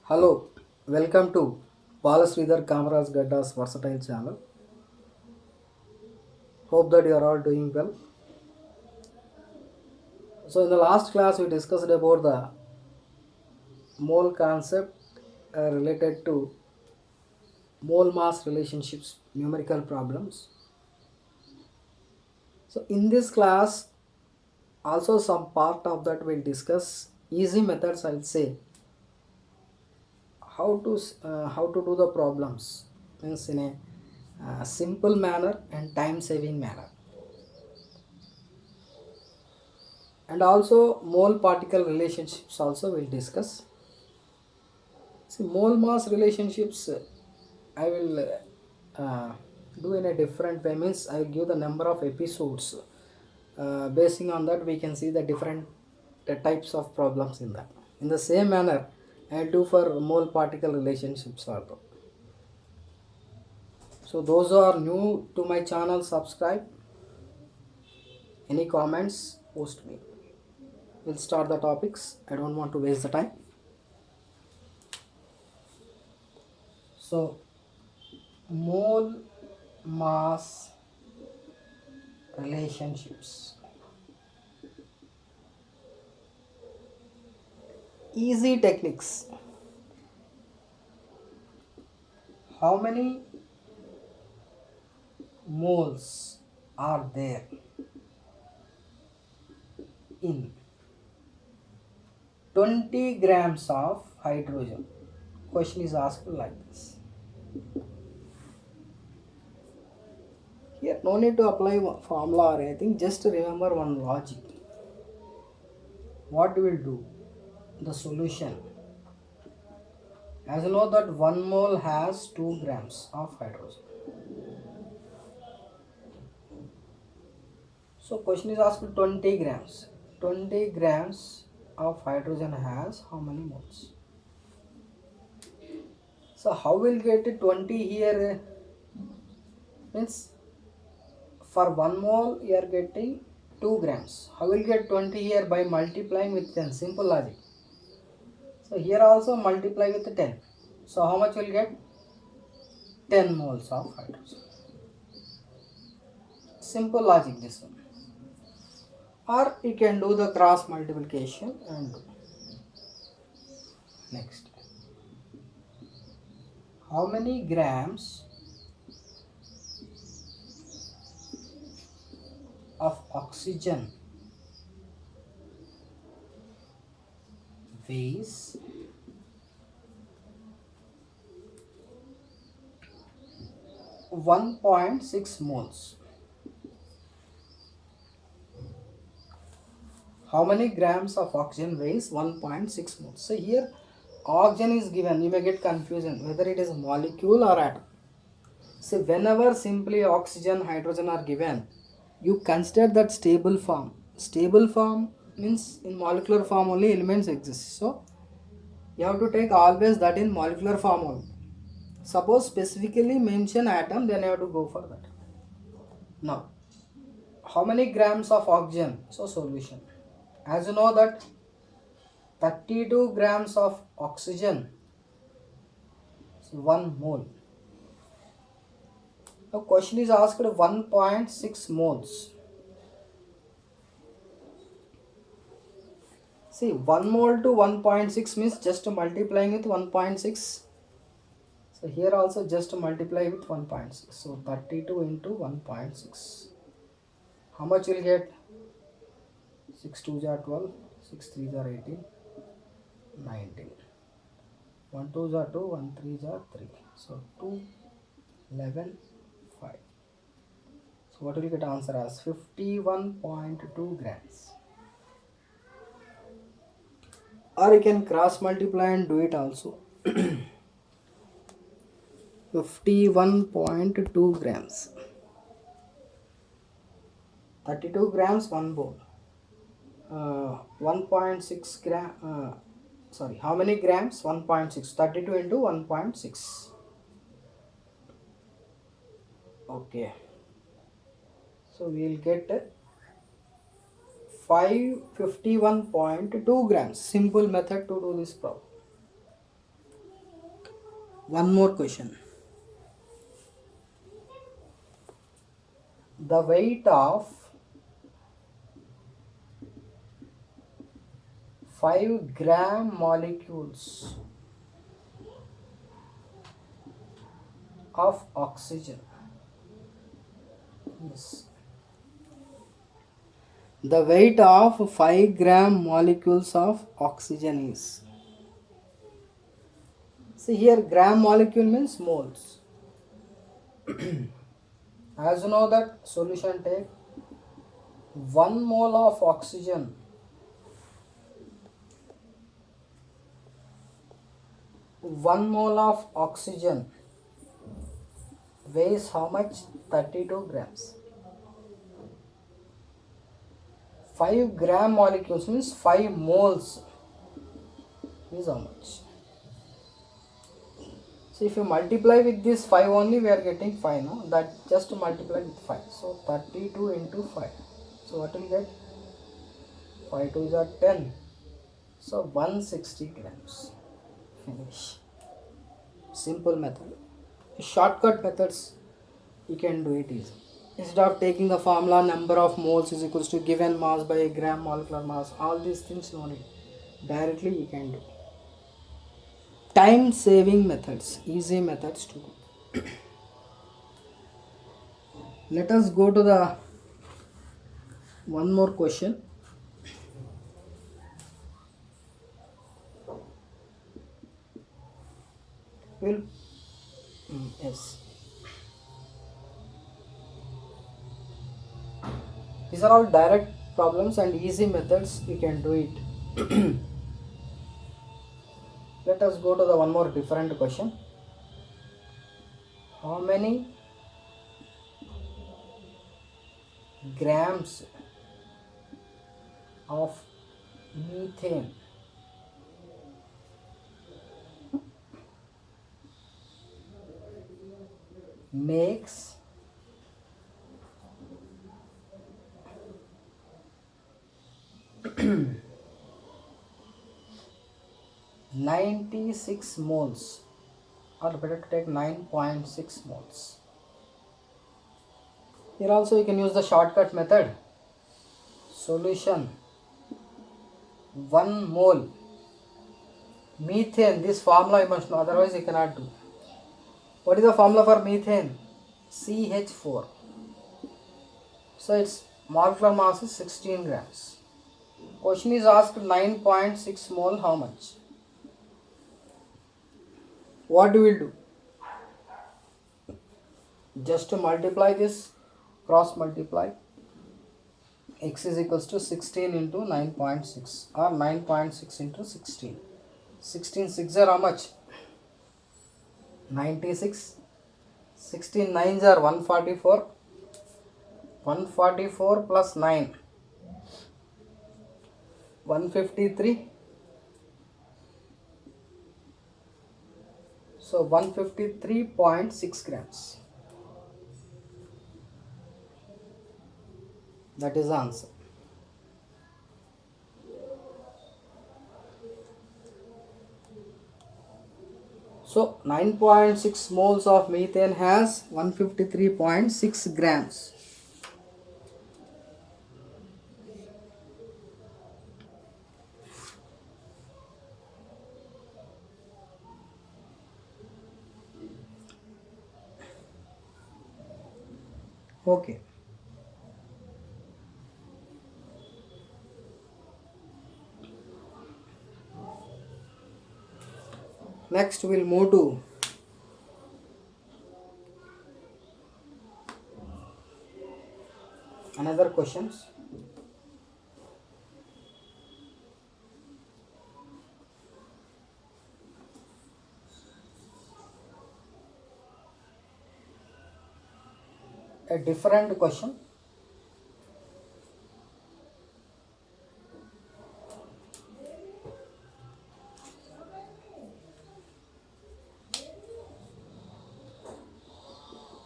Hello, welcome to Balasridhar Kamaraj Gadda's versatile channel. Hope that you are all doing well. So, in the last class, we discussed about the mole concept related to mole mass relationships, numerical problems. So, in this class, also some part of that we'll discuss easy methods. I'll say how to do the problems means in a simple manner and time saving manner. And also mole particle relationships also we'll discuss. See, mole mass relationships I will do in a different way, means I will give the number of episodes. Basing on that we can see the different types of problems in that. In the same manner I will do for mole particle relationships also. So those who are new to my channel, subscribe. Any comments, post me. We'll start the topics. I don't want to waste the time. So mole mass relationships. Easy techniques. How many moles are there in 20 grams of hydrogen? Question is asked like this. Here no need to apply formula or anything, just remember one logic. What we will do? The solution. As you know that 1 mole has 2 grams of hydrogen. So question is asked 20 grams. 20 grams of hydrogen has how many moles? So how will get 20 here? Means for 1 mole you are getting 2 grams. How will get 20 here? By multiplying with 10. Simple logic. So here also multiply with 10. So how much will get? 10 moles of hydrogen. Simple logic this one. Or you can do the cross multiplication and do. Next. How many grams of oxygen weighs 1.6 moles? How many grams of oxygen weighs 1.6 moles? So here oxygen is given, you may get confusion whether it is molecule or atom. So whenever simply oxygen, hydrogen are given, you consider that stable form. Stable form means in molecular form only elements exist. So you have to take always that in molecular form only. Suppose specifically mention atom, then you have to go for that. Now, how many grams of oxygen? So solution. As you know that 32 grams of oxygen is 1 mole. Now question is asked 1.6 moles. See 1 mole to 1.6 means just multiplying with 1.6. So here also just multiply with 1.6. So 32 into 1.6. How much will get? 6 2s are 12, 6 3s are 18, 19. 1 2s are 2, 1 3s are 3. So 2, 11, 5. So what will you get answer as? 51.2 grams. Or you can cross multiply and do it also. 51.2 grams. 32 grams, 1 bowl. 1.6 gram. Sorry, how many grams? 1.6. 32 into 1.6. Okay. So we will get 551.2 grams. Simple method to do this problem. One more question. The weight of 5 gram molecules of oxygen. Yes. The weight of 5 gram molecules of oxygen is. See here, gram molecule means moles. As you know that solution take 1 mole of oxygen. 1 mole of oxygen weighs how much? 32 grams. 5 gram molecules means 5 moles is how much? So if you multiply with this 5 only, we are getting 5, no? That just multiply with 5. So 32 into 5. So what will you get? 5 2 is 10. So 160 grams. Finish. Simple method. Shortcut methods, you can do it easy. Instead of taking the formula number of moles is equals to given mass by a gram molecular mass, all these things no need. Directly you can do. Time saving methods, easy methods to do. Let us go to the one more question. Will yes. These are all direct problems and easy methods, you can do it. Let us go to the one more different question. How many grams of methane makes 96 moles, or better to take 9.6 moles. Here also you can use the shortcut method. Solution: 1 mole methane. This formula you must know, otherwise you cannot do. What is the formula for methane? CH4. So its molecular mass is 16 grams. Question is asked 9.6 mole how much? What do we do? Just to multiply this, cross multiply. X is equals to 16 into 9.6 or 9.6 into 16. 16 6 are how much? 96. 16 9s are 144. 144 plus 9. 153. So 153.6 grams. That is the answer. So 9.6 moles of methane has 153.6 grams. Okay. Next we'll move to another questions. A different question.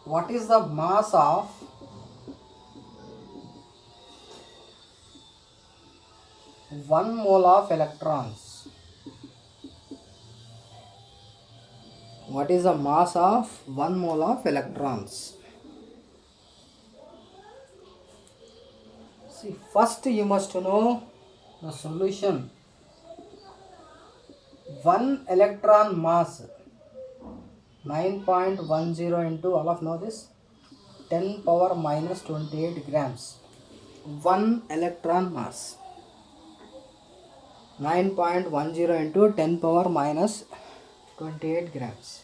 What is the mass of 1 mole of electrons? what is the mass of 1 mole of electrons? See, first you must know the solution. 1 electron mass 9.10 into, all of know this, 10 power minus 28 grams. 1 electron mass 9.10 into 10 power minus 28 grams.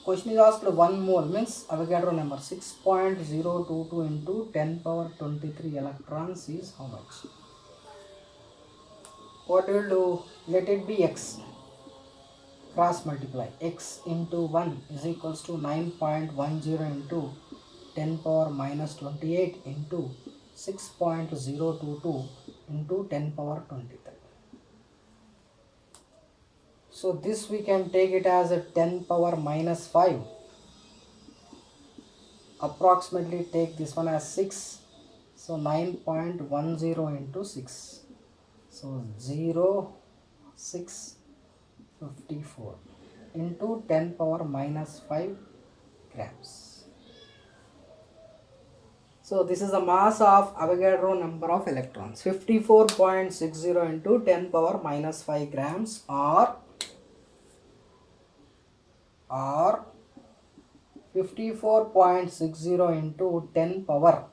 Question is asked 1 mole means Avogadro number 6.022 into 10 power 23 electrons is how much? What will do? Let it be x. Cross multiply. X into 1 is equals to 9.10 into 10 power minus 28 into 6.022 into 10 power 23. So this we can take it as a 10 power minus 5. Approximately take this one as 6. So 9.10 into 6. So 0, 6, 54 into 10 power minus 5 grams. So this is the mass of Avogadro number of electrons. 54.60 into 10 power minus 5 grams or 54.60 into 10 power.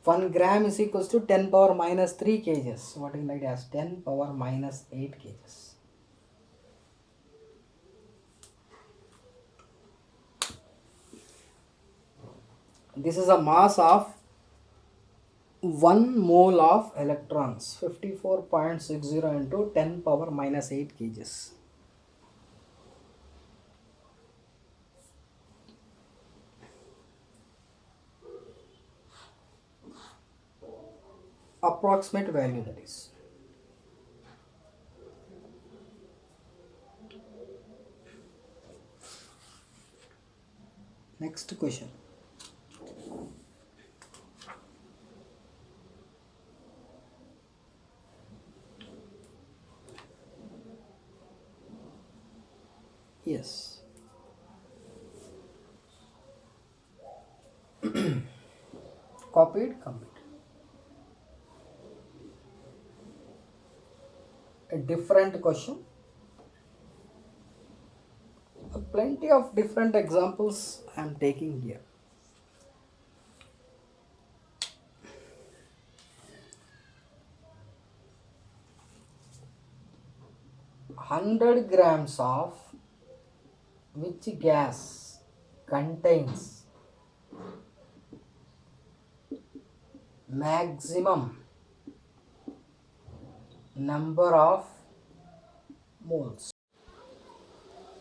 1 gram is equals to 10 power minus 3 kgs. What is like as 10 power minus 8 kgs. This is a mass of 1 mole of electrons. 54.60 into 10 power minus 8 kgs. Approximate value, that is. Next question. Yes. Copied, complete. A different question. Plenty of different examples I am taking here. Hundred grams of which gas contains maximum number of moles?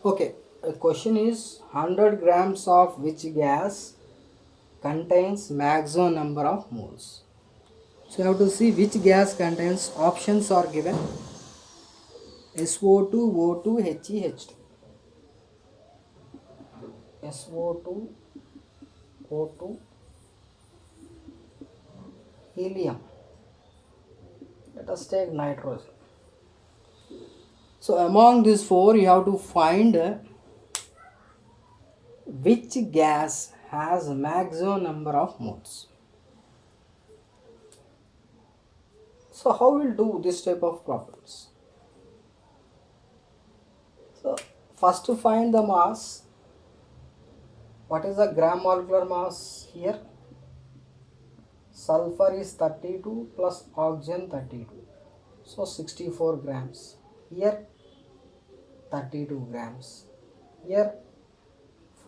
Okay, a question is 100 grams of which gas contains maximum number of moles. So you have to see which gas contains. Options are given: SO2, O2, He, H2. SO2, O2, helium. Let us take nitrogen. So among these four you have to find which gas has maximum number of moles. So how we'll do this type of problems? So first to find the mass. What is the gram molecular mass here? Sulfur is 32 plus oxygen 32. So 64 grams. Here 32 grams. Here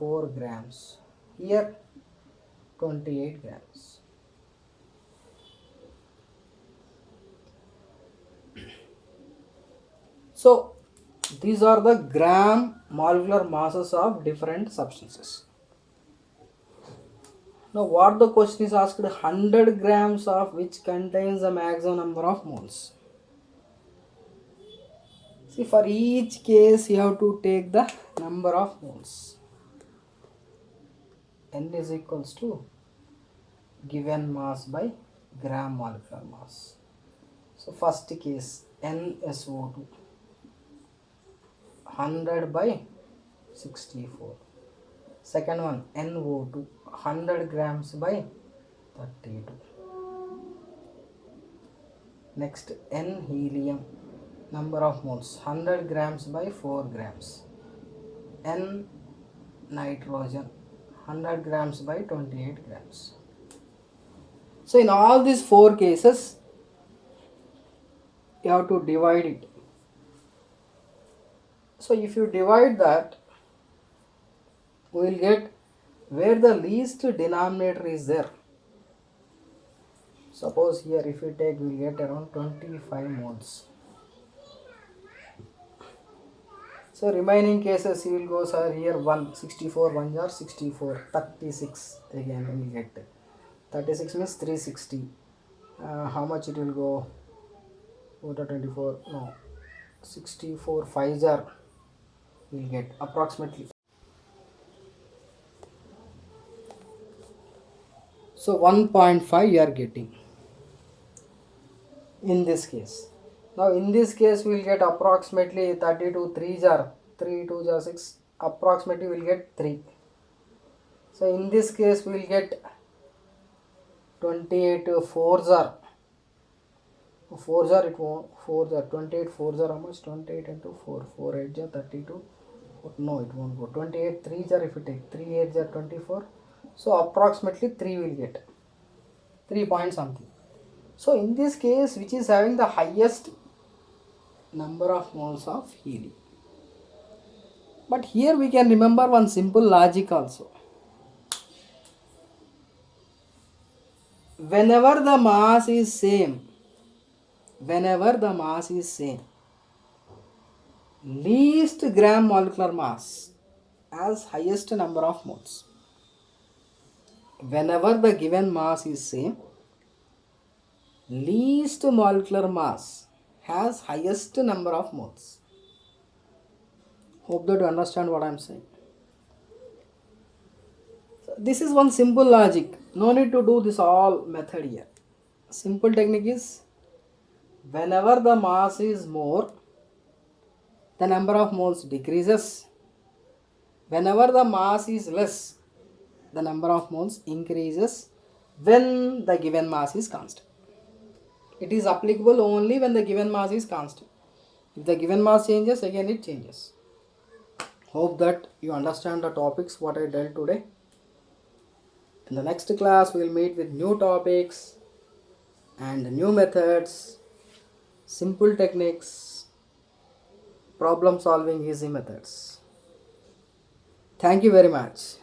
4 grams. Here 28 grams. So these are the gram molecular masses of different substances. Now what the question is asked, 100 grams of which contains the maximum number of moles. See, for each case you have to take the number of moles. N is equals to given mass by gram molecular mass. So first case NSO2. 100 by 64. Second one, NO2, 100 grams by 32. Next, N helium, number of moles, 100 grams by 4 grams. N nitrogen, 100 grams by 28 grams. So in all these 4 cases, you have to divide it. So if you divide that, we will get where the least denominator is there. Suppose here if we take, we will get around 25 moles. So remaining cases you will go, sir, here 164, 1 are 64, 36 again we will get. 36 means 360. How much it will go? 24, no, 64, 5 are we will get approximately. So 1.5 you are getting in this case. Now in this case we will get approximately 32, 3 are 3, 2 are 6, approximately we will get 3. So in this case we will get 28 4s are 4s are, it won't, 4s are 28, 4s are how much? 28 into 4, 4 8s are 32, no it won't go. 28 3s are, if you take 3 8s are 24, so approximately 3 will get 3 point something. So in this case, which is having the highest number of moles of helium? But here we can remember one simple logic also. Whenever the mass is same, least gram molecular mass has highest number of moles. Whenever the given mass is same, least molecular mass has highest number of moles. Hope that you understand what I am saying. So this is one simple logic. No need to do this all method here. Simple technique is, whenever the mass is more, the number of moles decreases. Whenever the mass is less, the number of moles increases when the given mass is constant. It is applicable only when the given mass is constant. If the given mass changes, again it changes. Hope that you understand the topics what I dealt today. In the next class, we will meet with new topics and new methods, simple techniques, problem solving easy methods. Thank you very much.